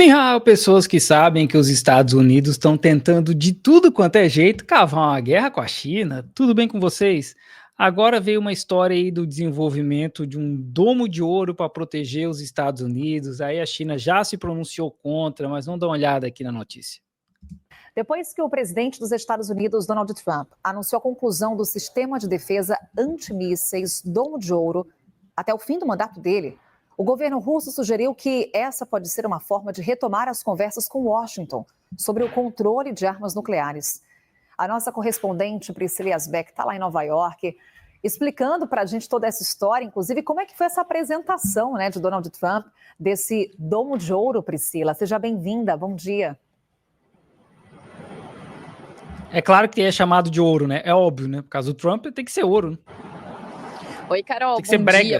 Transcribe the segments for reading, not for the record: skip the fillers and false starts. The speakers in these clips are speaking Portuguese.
Há pessoas que sabem que os Estados Unidos estão tentando de tudo quanto é jeito cavar uma guerra com a China. Tudo bem com vocês? Agora veio uma história aí do desenvolvimento de um domo de ouro para proteger os Estados Unidos. Aí a China já se pronunciou contra, mas vamos dar uma olhada aqui na notícia. Depois que o presidente dos Estados Unidos, Donald Trump, anunciou a conclusão do sistema de defesa antimísseis Domo de Ouro até o fim do mandato dele, o governo russo sugeriu que essa pode ser uma forma de retomar as conversas com Washington sobre o controle de armas nucleares. A nossa correspondente Priscila Yazbek está lá em Nova York, explicando para a gente toda essa história, inclusive como é que foi essa apresentação, de Donald Trump desse Domo de Ouro. Priscila, seja bem-vinda, bom dia. É claro que é chamado de ouro, né? É óbvio, né? Por causa do Trump tem que ser ouro, né? Oi, Carol,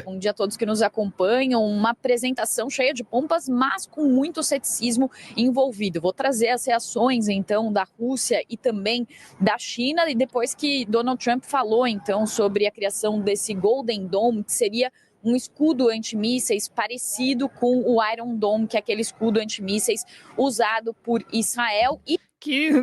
bom dia a todos que nos acompanham. Uma apresentação cheia de pompas, mas com muito ceticismo envolvido. Vou trazer as reações, então, da Rússia e também da China, e depois que Donald Trump falou, então, sobre a criação desse Golden Dome, que seria um escudo antimísseis parecido com o Iron Dome, que é aquele escudo antimísseis usado por Israel e que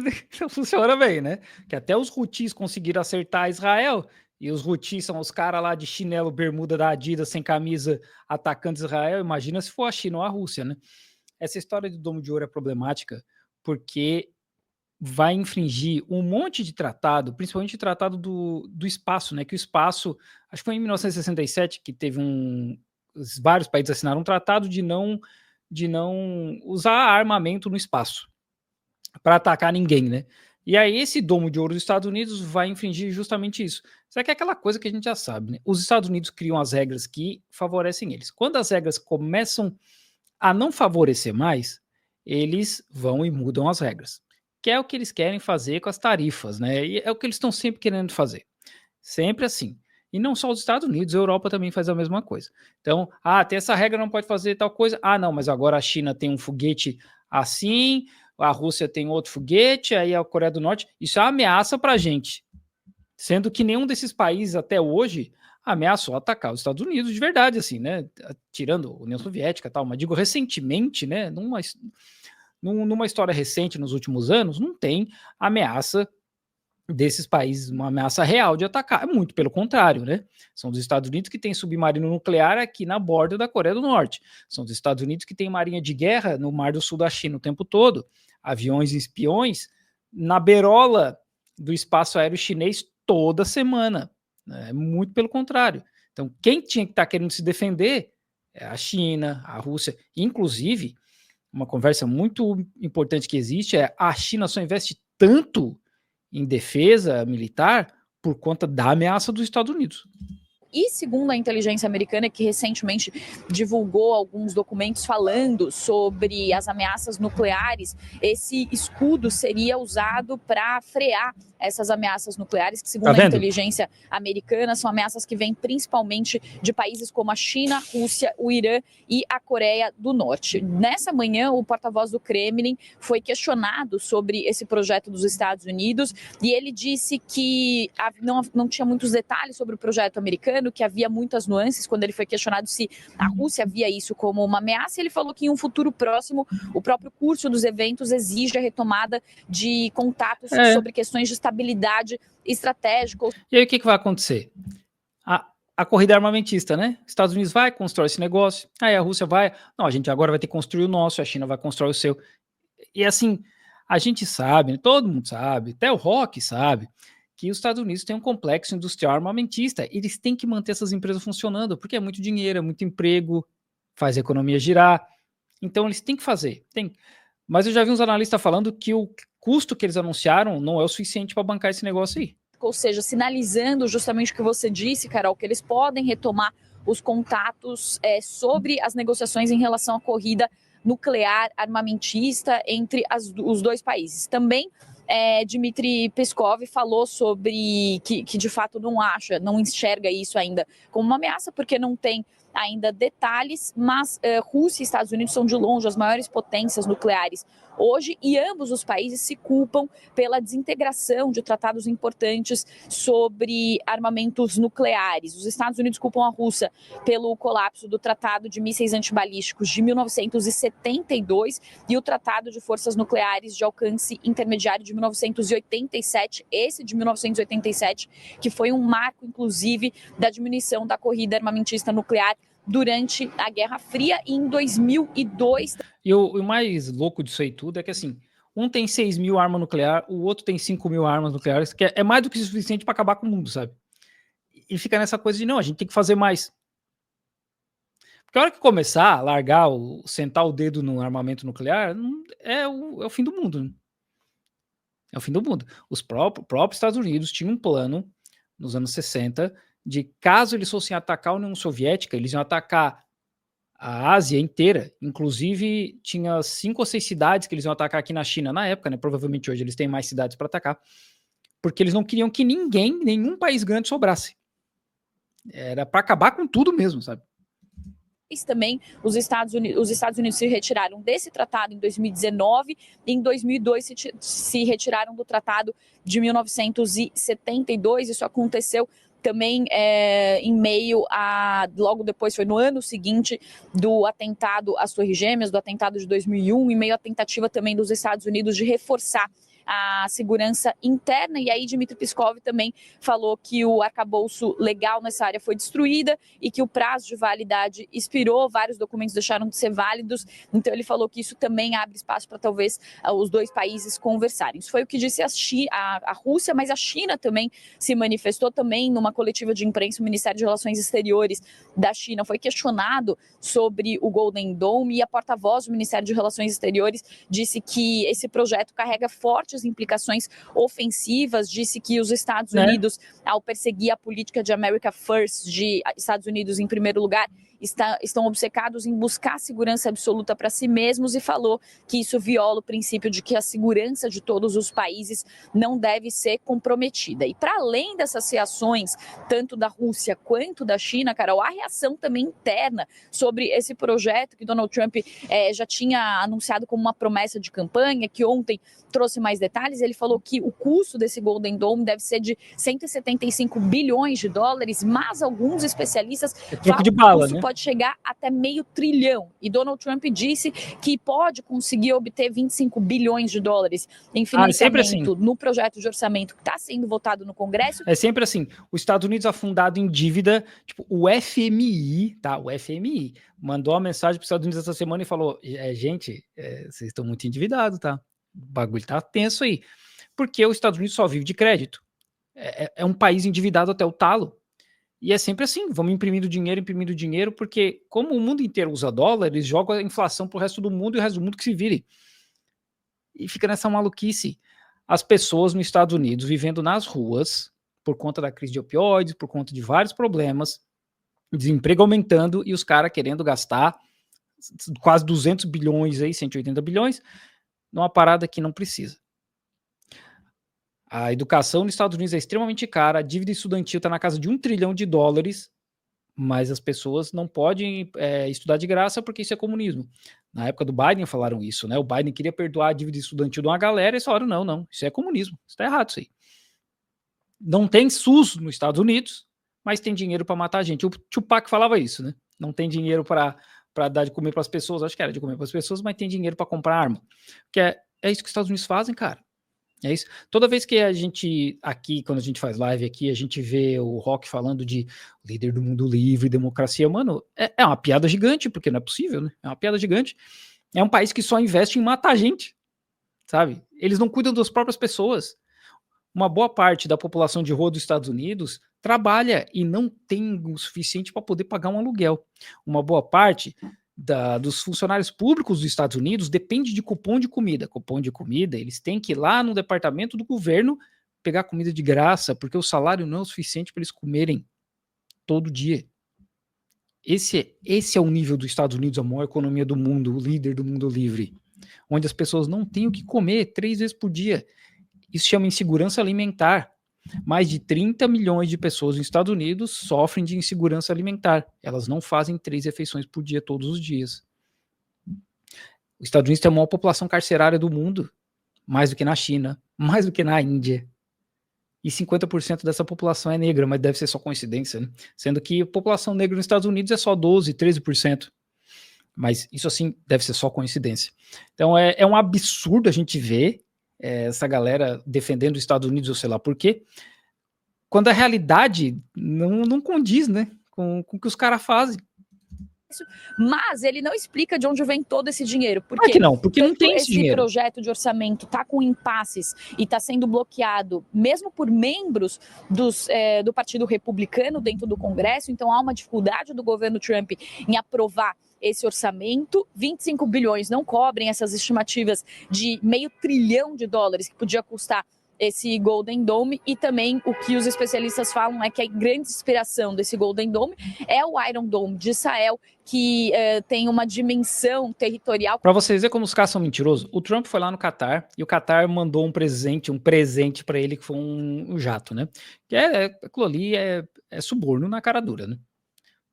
funciona bem, né? Que até os Houthis conseguiram acertar Israel, e os Houthis são os caras lá de chinelo, bermuda da Adidas, sem camisa, atacando Israel. Imagina se for a China ou a Rússia, né? Essa história do Domo de Ouro é problemática porque vai infringir um monte de tratado, principalmente o tratado do espaço, né? Que o espaço, acho que foi em 1967 que teve vários países assinaram um tratado de não usar armamento no espaço para atacar ninguém, né? E aí esse Domo de Ouro dos Estados Unidos vai infringir justamente isso. Só que é aquela coisa que a gente já sabe, né? Os Estados Unidos criam as regras que favorecem eles. Quando as regras começam a não favorecer mais, eles vão e mudam as regras. Que é o que eles querem fazer com as tarifas, né? E é o que eles estão sempre querendo fazer. Sempre assim. E não só os Estados Unidos, a Europa também faz a mesma coisa. Então, tem essa regra, não pode fazer tal coisa. Não, mas agora a China tem um foguete assim, a Rússia tem outro foguete, aí a Coreia do Norte. Isso é uma ameaça para a gente. Sendo que nenhum desses países até hoje ameaçou atacar os Estados Unidos de verdade, assim, né? Tirando a União Soviética e tal, mas digo recentemente, né? Numa história recente, nos últimos anos, não tem ameaça desses países, uma ameaça real de atacar, muito pelo contrário, né? São os Estados Unidos que têm submarino nuclear aqui na borda da Coreia do Norte, são os Estados Unidos que têm marinha de guerra no Mar do Sul da China o tempo todo, aviões e espiões na beirola do espaço aéreo chinês toda semana, né? Muito pelo contrário. Então, quem tinha que estar querendo se defender é a China, a Rússia, inclusive, uma conversa muito importante que existe é a China só investe tanto em defesa militar por conta da ameaça dos Estados Unidos. E segundo a inteligência americana, que recentemente divulgou alguns documentos falando sobre as ameaças nucleares, esse escudo seria usado para frear essas ameaças nucleares, que segundo a inteligência americana são ameaças que vêm principalmente de países como a China, a Rússia, o Irã e a Coreia do Norte. Nessa manhã, o porta-voz do Kremlin foi questionado sobre esse projeto dos Estados Unidos e ele disse que não tinha muitos detalhes sobre o projeto americano, que havia muitas nuances quando ele foi questionado se a Rússia via isso como uma ameaça. Ele falou que em um futuro próximo o próprio curso dos eventos exige a retomada de contatos sobre questões de estabilidade estratégica. E aí o que vai acontecer? A corrida armamentista, né? Estados Unidos vai, constrói esse negócio, aí a Rússia vai, não, a gente agora vai ter que construir o nosso, a China vai construir o seu. E assim, a gente sabe, né? Todo mundo sabe, até o Rock sabe, que os Estados Unidos têm um complexo industrial armamentista. Eles têm que manter essas empresas funcionando, porque é muito dinheiro, é muito emprego, faz a economia girar. Então eles têm que fazer. Mas eu já vi uns analistas falando que o custo que eles anunciaram não é o suficiente para bancar esse negócio aí. Ou seja, sinalizando justamente o que você disse, Carol, que eles podem retomar os contatos sobre as negociações em relação à corrida nuclear armamentista entre os dois países. Também Dmitry Peskov falou sobre que de fato não enxerga isso ainda como uma ameaça, porque não tem ainda detalhes, mas Rússia e Estados Unidos são de longe as maiores potências nucleares hoje, e ambos os países se culpam pela desintegração de tratados importantes sobre armamentos nucleares. Os Estados Unidos culpam a Rússia pelo colapso do Tratado de Mísseis Antibalísticos de 1972 e o Tratado de Forças Nucleares de Alcance Intermediário de 1987, esse de 1987, que foi um marco, inclusive, da diminuição da corrida armamentista nuclear durante a Guerra Fria, e em 2002... E o mais louco disso aí tudo é que, assim, um tem 6 mil armas nucleares, o outro tem 5 mil armas nucleares, que é mais do que o suficiente para acabar com o mundo, sabe? E fica nessa coisa de, não, a gente tem que fazer mais. Porque a hora que começar a largar, sentar o dedo no armamento nuclear, é o fim do mundo, né? É o fim do mundo. Os próprios Estados Unidos tinham um plano, nos anos 60, de caso eles fossem atacar a União Soviética, eles iam atacar a Ásia inteira. Inclusive, tinha 5 ou 6 cidades que eles iam atacar aqui na China na época, né? Provavelmente hoje eles têm mais cidades para atacar, porque eles não queriam que nenhum país grande sobrasse. Era para acabar com tudo mesmo, sabe? Também os Estados Unidos se retiraram desse tratado em 2019 e em 2002 se retiraram do tratado de 1972. Isso aconteceu também em meio a, logo depois, foi no ano seguinte do atentado às Torres Gêmeas, do atentado de 2001, em meio à tentativa também dos Estados Unidos de reforçar a segurança interna. E aí Dmitry Peskov também falou que o arcabouço legal nessa área foi destruída e que o prazo de validade expirou, vários documentos deixaram de ser válidos. Então ele falou que isso também abre espaço para talvez os dois países conversarem. Isso foi o que disse a Rússia, mas a China também se manifestou também numa coletiva de imprensa. O Ministério de Relações Exteriores da China foi questionado sobre o Golden Dome e a porta-voz do Ministério de Relações Exteriores disse que esse projeto carrega fortes implicações ofensivas, disse que os Estados Unidos, ao perseguir a política de America First, de Estados Unidos em primeiro lugar, estão obcecados em buscar segurança absoluta para si mesmos, e falou que isso viola o princípio de que a segurança de todos os países não deve ser comprometida. E para além dessas reações, tanto da Rússia quanto da China, Carol, há reação também interna sobre esse projeto que Donald Trump já tinha anunciado como uma promessa de campanha, que ontem trouxe mais detalhes. Ele falou que o custo desse Golden Dome deve ser de 175 bilhões de dólares, mas alguns especialistas falam que o custo pode chegar até $500 bilhão. E Donald Trump disse que pode conseguir obter 25 bilhões de dólares em financiamento no projeto de orçamento que está sendo votado no Congresso. É sempre assim, os Estados Unidos afundado em dívida, tipo, o FMI, tá? O FMI mandou uma mensagem para os Estados Unidos essa semana e falou, gente, vocês estão muito endividados, tá? O bagulho tá tenso aí, porque os Estados Unidos só vive de crédito, é um país endividado até o talo, e é sempre assim, vamos imprimindo dinheiro, porque como o mundo inteiro usa dólar, eles jogam a inflação pro resto do mundo e o resto do mundo que se vire, e fica nessa maluquice. As pessoas nos Estados Unidos vivendo nas ruas, por conta da crise de opioides, por conta de vários problemas, desemprego aumentando, e os caras querendo gastar quase 200 bilhões aí, 180 bilhões, numa parada que não precisa. A educação nos Estados Unidos é extremamente cara, a dívida estudantil está na casa de $1 trilhão, mas as pessoas não podem estudar de graça porque isso é comunismo. Na época do Biden falaram isso, né? O Biden queria perdoar a dívida estudantil de uma galera e eles falaram, não, isso é comunismo, isso está errado isso aí. Não tem SUS nos Estados Unidos, mas tem dinheiro para matar a gente. O Tupac falava isso, né? Não tem dinheiro para dar de comer para as pessoas, acho que era de comer para as pessoas, mas tem dinheiro para comprar arma. Que é isso que os Estados Unidos fazem, cara. É isso. Toda vez que a gente, aqui, quando a gente faz live aqui, a gente vê o Rock falando de líder do mundo livre, democracia, mano, é uma piada gigante, porque não é possível, né? É uma piada gigante. É um país que só investe em matar gente, sabe? Eles não cuidam das próprias pessoas. Uma boa parte da população de rua dos Estados Unidos trabalha e não tem o suficiente para poder pagar um aluguel. Uma boa parte dos funcionários públicos dos Estados Unidos depende de cupom de comida. Cupom de comida, eles têm que ir lá no departamento do governo pegar comida de graça, porque o salário não é o suficiente para eles comerem todo dia. Esse é o nível dos Estados Unidos, a maior economia do mundo, o líder do mundo livre, onde as pessoas não têm o que comer 3 vezes por dia. Isso chama insegurança alimentar. Mais de 30 milhões de pessoas nos Estados Unidos sofrem de insegurança alimentar. Elas não fazem 3 refeições por dia todos os dias. Os Estados Unidos têm a maior população carcerária do mundo, mais do que na China, mais do que na Índia. E 50% dessa população é negra, mas deve ser só coincidência, né? Sendo que a população negra nos Estados Unidos é só 12, 13%. Mas isso, assim, deve ser só coincidência. Então, é um absurdo a gente ver essa galera defendendo os Estados Unidos, ou sei lá por quê, quando a realidade não condiz, né, com o que os caras fazem. Mas ele não explica de onde vem todo esse dinheiro. Por que não? Porque não tem esse dinheiro. Esse projeto de orçamento está com impasses e está sendo bloqueado, mesmo por membros do Partido Republicano dentro do Congresso. Então há uma dificuldade do governo Trump em aprovar esse orçamento. 25 bilhões não cobrem essas estimativas de $500 bilhão que podia custar esse Golden Dome, e também o que os especialistas falam é que a grande inspiração desse Golden Dome é o Iron Dome de Israel, que tem uma dimensão territorial. Para vocês verem como os caras são mentirosos, o Trump foi lá no Catar e o Catar mandou um presente para ele, que foi um jato, né? Que aquilo ali é suborno na cara dura, né?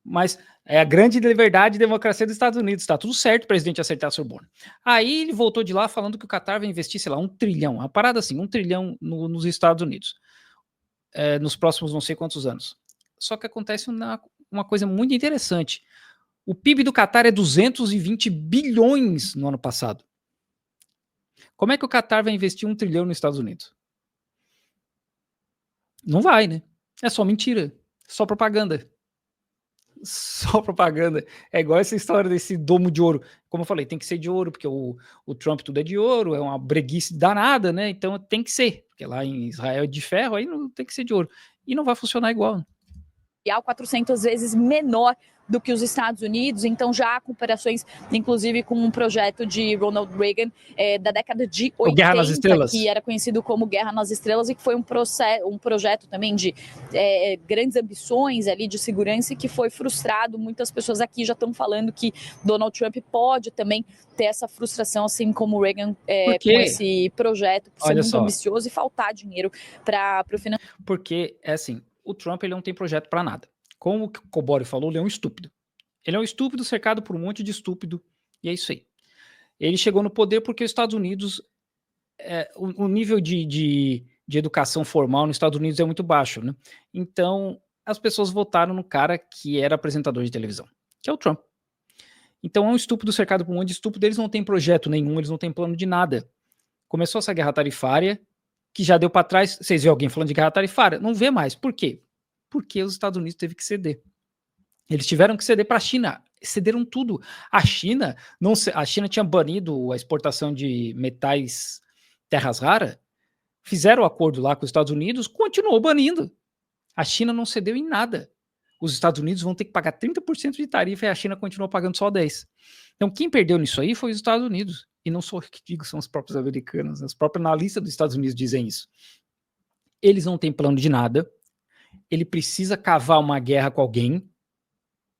Mas é a grande liberdade e democracia dos Estados Unidos. Tá tudo certo o presidente aceitar suborno. Aí ele voltou de lá falando que o Catar vai investir, sei lá, $1 trilhão. Uma parada assim, $1 trilhão nos Estados Unidos. Nos próximos não sei quantos anos. Só que acontece uma coisa muito interessante. O PIB do Catar é 220 bilhões no ano passado. Como é que o Catar vai investir $1 trilhão nos Estados Unidos? Não vai, né? É só mentira. Só propaganda. Só propaganda. É igual essa história desse domo de ouro. Como eu falei, tem que ser de ouro, porque o Trump tudo é de ouro, é uma breguice danada, né? Então tem que ser, porque lá em Israel é de ferro, aí não tem que ser de ouro. E não vai funcionar igual. 400 vezes menor do que os Estados Unidos, então já há comparações, inclusive com um projeto de Ronald Reagan da década de 80, Guerra nas Estrelas, que era conhecido como Guerra nas Estrelas, e que foi um projeto também de grandes ambições ali de segurança, e que foi frustrado. Muitas pessoas aqui já estão falando que Donald Trump pode também ter essa frustração, assim como Reagan, com esse projeto, por ser muito ambicioso e faltar dinheiro para o financiamento. Porque, assim, o Trump ele não tem projeto para nada. Como o Cobori falou, ele é um estúpido. Ele é um estúpido cercado por um monte de estúpido, e é isso aí. Ele chegou no poder porque os Estados Unidos, o nível de educação formal nos Estados Unidos é muito baixo, né? Então, as pessoas votaram no cara que era apresentador de televisão, que é o Trump. Então, é um estúpido cercado por um monte de estúpido, eles não têm projeto nenhum, eles não têm plano de nada. Começou essa guerra tarifária, que já deu para trás. Vocês vêem alguém falando de guerra tarifária? Não vê mais. Por quê? Porque os Estados Unidos teve que ceder. Eles tiveram que ceder para a China. Cederam tudo. A China tinha banido a exportação de metais, terras raras. Fizeram o acordo lá com os Estados Unidos, continuou banindo. A China não cedeu em nada. Os Estados Unidos vão ter que pagar 30% de tarifa e a China continuou pagando só 10%. Então quem perdeu nisso aí foi os Estados Unidos. E não sou eu que digo, são os próprios americanos. Os próprios analistas dos Estados Unidos dizem isso. Eles não têm plano de nada. Ele precisa cavar uma guerra com alguém,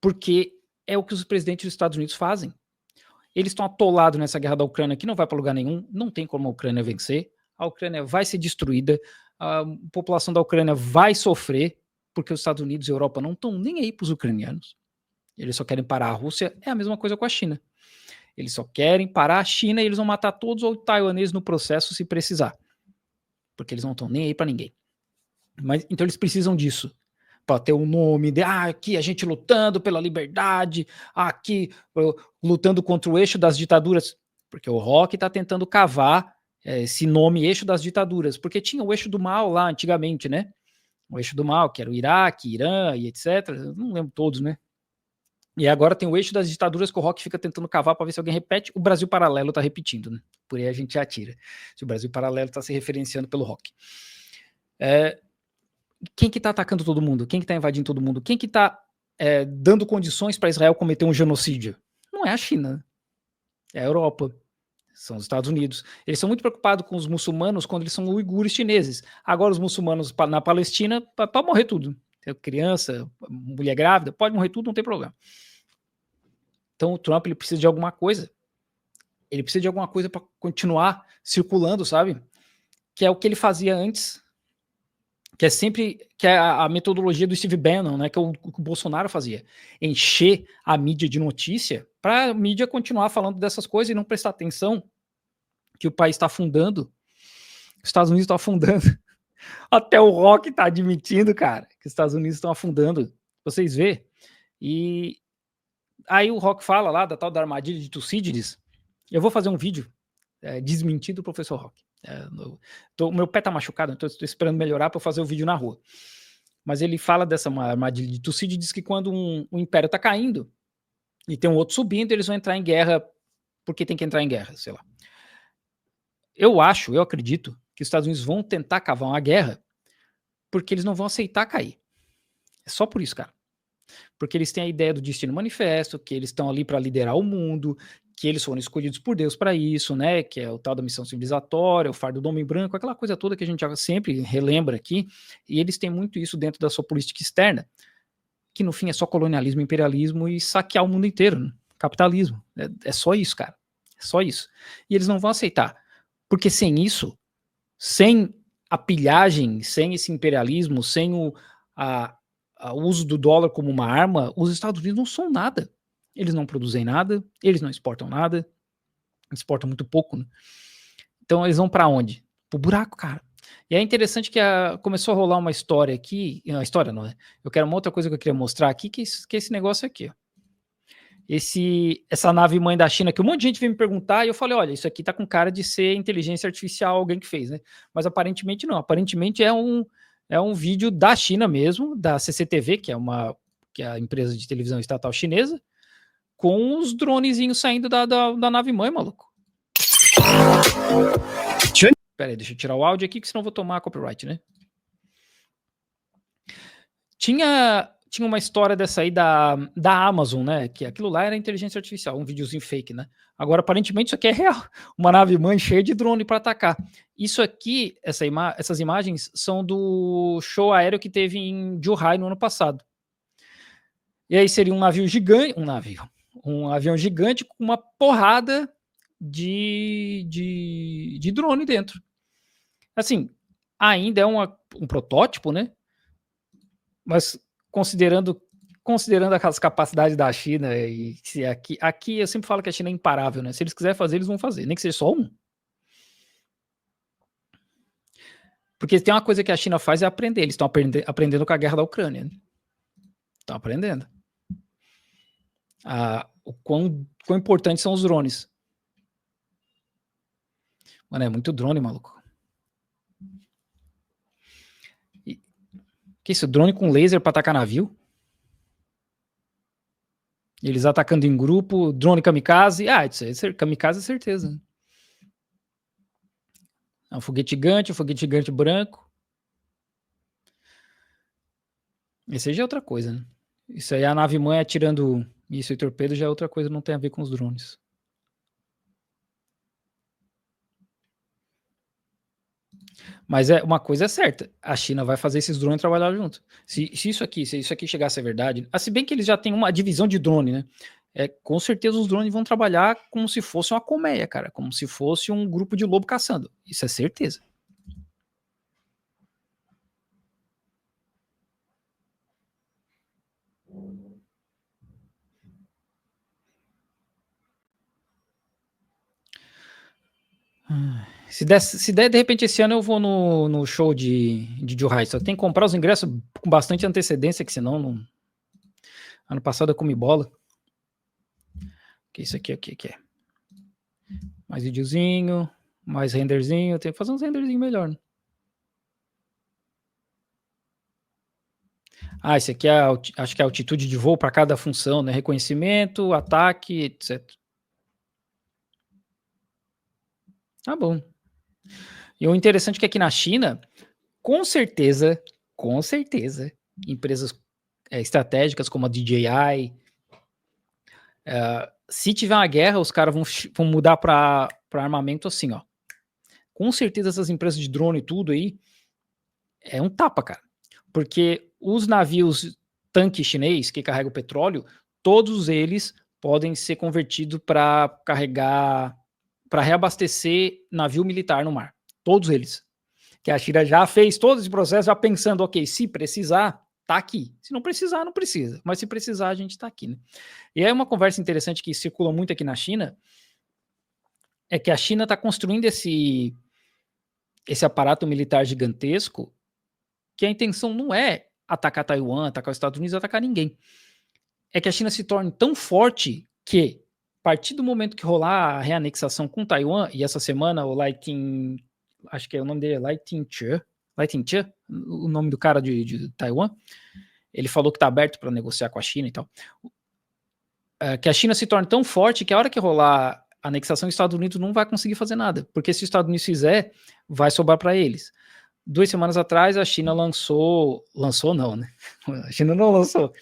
porque é o que os presidentes dos Estados Unidos fazem. Eles estão atolados nessa guerra da Ucrânia, que não vai para lugar nenhum, não tem como a Ucrânia vencer, a Ucrânia vai ser destruída, a população da Ucrânia vai sofrer, porque os Estados Unidos e a Europa não estão nem aí para os ucranianos. Eles só querem parar a Rússia, é a mesma coisa com a China. Eles só querem parar a China e eles vão matar todos os taiwaneses no processo se precisar, porque eles não estão nem aí para ninguém. Mas, então eles precisam disso, para ter um nome de aqui a gente lutando pela liberdade, aqui lutando contra o eixo das ditaduras, porque o Rock está tentando cavar esse nome eixo das ditaduras, porque tinha o eixo do mal lá antigamente, né? O eixo do mal, que era o Iraque, Irã e etc. Não lembro todos, né? E agora tem o eixo das ditaduras que o Rock fica tentando cavar para ver se alguém repete. O Brasil Paralelo está repetindo, né? Por aí a gente já tira. Se o Brasil Paralelo está se referenciando pelo Rock. Quem que tá atacando todo mundo? Quem que tá invadindo todo mundo? Quem que tá dando condições para Israel cometer um genocídio? Não é a China, é a Europa, são os Estados Unidos. Eles são muito preocupados com os muçulmanos quando eles são uigures chineses. Agora os muçulmanos na Palestina, pode morrer tudo. Criança, mulher grávida, pode morrer tudo, não tem problema. Então o Trump ele precisa de alguma coisa. Ele precisa de alguma coisa para continuar circulando, sabe? Que é o que ele fazia antes, que é sempre que é a metodologia do Steve Bannon, né, que é o que o Bolsonaro fazia, encher a mídia de notícia para a mídia continuar falando dessas coisas e não prestar atenção que o país está afundando, os Estados Unidos estão afundando. Até o Rock está admitindo, cara, que os Estados Unidos estão afundando. Vocês vê. E aí o Rock fala lá da tal da armadilha de Tucídides. Eu vou fazer um vídeo desmentindo o professor Rock. Meu pé tá machucado, então estou esperando melhorar para fazer o vídeo na rua. Mas ele fala dessa armadilha de Tucídides, diz que quando um império tá caindo e tem um outro subindo, eles vão entrar em guerra porque tem que entrar em guerra, sei lá. Eu acredito que os Estados Unidos vão tentar cavar uma guerra porque eles não vão aceitar cair. É só por isso, cara. Porque eles têm a ideia do destino manifesto, que eles estão ali para liderar o mundo, que eles foram escolhidos por Deus para isso, né? Que é o tal da missão civilizatória, o fardo do homem branco, aquela coisa toda que a gente já sempre relembra aqui. E eles têm muito isso dentro da sua política externa, que no fim é só colonialismo, imperialismo e saquear o mundo inteiro, né? Capitalismo. É só isso, cara. É só isso. E eles não vão aceitar. Porque sem isso, sem a pilhagem, sem esse imperialismo, sem o uso do dólar como uma arma, os Estados Unidos não são nada. Eles não produzem nada, eles não exportam nada, exportam muito pouco, né? Então eles vão para onde? Pro buraco, cara. E é interessante que começou a rolar uma história aqui, a história não é? Eu quero uma outra coisa que eu queria mostrar aqui, que é esse negócio aqui, ó. Essa nave mãe da China, que um monte de gente veio me perguntar, e eu falei, olha, isso aqui tá com cara de ser inteligência artificial, alguém que fez, né? Mas aparentemente não, aparentemente é um vídeo da China mesmo, da CCTV, que é a empresa de televisão estatal chinesa, com os dronezinhos saindo da nave mãe, maluco. Pera aí, deixa eu tirar o áudio aqui, que senão eu vou tomar copyright, né? Tinha uma história dessa aí da Amazon, né? Que aquilo lá era inteligência artificial, um videozinho fake, né? Agora, aparentemente, isso aqui é real. Uma nave mãe cheia de drone para atacar. Isso aqui, essas imagens, são do show aéreo que teve em Zhuhai no ano passado. E aí seria um navio gigante, um avião gigante com uma porrada de drone dentro. Assim, ainda é um protótipo, né? Mas considerando aquelas capacidades da China, e se aqui eu sempre falo que a China é imparável, né? Se eles quiserem fazer, eles vão fazer, nem que seja só um. Porque tem uma coisa que a China faz é aprender. Eles estão aprendendo com a guerra da Ucrânia. Né? Estão aprendendo. O quão importantes são os drones. Mano, é muito drone, maluco. Que isso? Drone com laser para atacar navio? Eles atacando em grupo, drone kamikaze. Isso é kamikaze é certeza. É um foguete gigante branco. Esse aí já é outra coisa, né? Isso aí é a nave mãe atirando isso e torpedo, já é outra coisa, não tem a ver com os drones. Mas uma coisa é certa, a China vai fazer esses drones trabalhar junto. Se isso aqui chegar a ser verdade, se bem que eles já têm uma divisão de drone, né? Com certeza os drones vão trabalhar como se fosse uma colmeia, cara, como se fosse um grupo de lobo caçando. Isso é certeza. Se der, de repente, esse ano eu vou no show de Zhuhai. Só tem que comprar os ingressos com bastante antecedência, que senão não... Ano passado eu comi bola. Que isso aqui, o que é? Mais videozinho, mais renderzinho. Tem que fazer uns renderzinhos melhor, né? Esse aqui acho que é a altitude de voo para cada função, né? Reconhecimento, ataque, etc. Tá bom. E o interessante é que aqui na China, com certeza, empresas estratégicas como a DJI, se tiver uma guerra, os caras vão mudar para armamento assim, ó. Com certeza essas empresas de drone e tudo aí, é um tapa, cara. Porque os navios tanque chinês que carregam petróleo, todos eles podem ser convertidos para carregar, para reabastecer navio militar no mar. Todos eles. que a China já fez todo esse processo, já pensando, ok, se precisar, tá aqui. Se não precisar, não precisa. Mas se precisar, a gente tá aqui, né? E aí uma conversa interessante que circula muito aqui na China é que a China está construindo esse aparato militar gigantesco, que a intenção não é atacar Taiwan, atacar os Estados Unidos, atacar ninguém. É que a China se torne tão forte que, a partir do momento que rolar a reanexação com Taiwan, e essa semana o Lai Ting, acho que é o nome dele é Lai Ting-che, o nome do cara de Taiwan, ele falou que está aberto para negociar com a China e tal. Que a China se torne tão forte que a hora que rolar a anexação, os Estados Unidos não vai conseguir fazer nada, porque se os Estados Unidos fizer, vai sobrar para eles. 2 semanas atrás, a China lançou não, né? A China não lançou.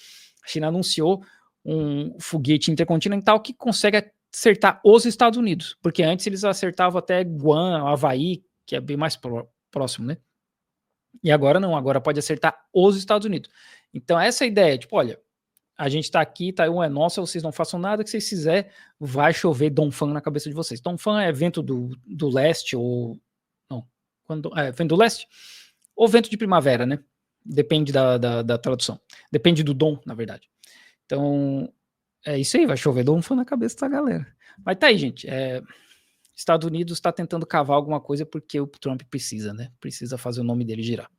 A China anunciou um foguete intercontinental que consegue acertar os Estados Unidos, porque antes eles acertavam até Guam, Havaí, que é bem mais próximo, né? E agora não, agora pode acertar os Estados Unidos. Então essa é a ideia, tipo, olha, a gente tá aqui, Taiwan é nossa, vocês não façam nada, que vocês fizerem, vai chover Dongfang na cabeça de vocês. Dongfang é vento do leste, ou... não, vento do leste, ou vento de primavera, né? Depende da tradução. Depende do dom, na verdade. Então, é isso aí, vai chover Dongfang na cabeça da galera. Mas tá aí, gente, Estados Unidos está tentando cavar alguma coisa porque o Trump precisa, né? Precisa fazer o nome dele girar.